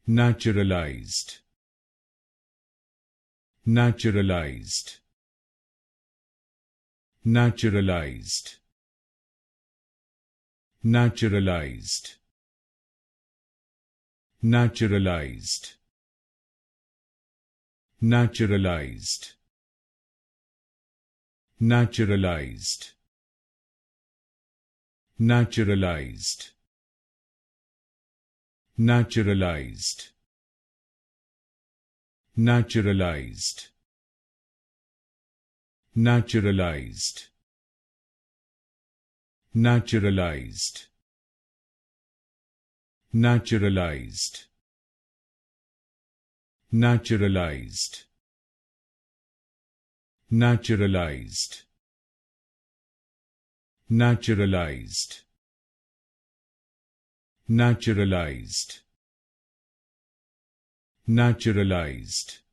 Naturalized. Naturalized. Naturalized. Naturalized. Naturalized. Naturalized. Naturalized. Naturalized. Naturalized. Naturalized. Naturalized. Naturalized. Naturalized. Naturalized. Naturalized. Naturalized. Naturalized. Naturalized.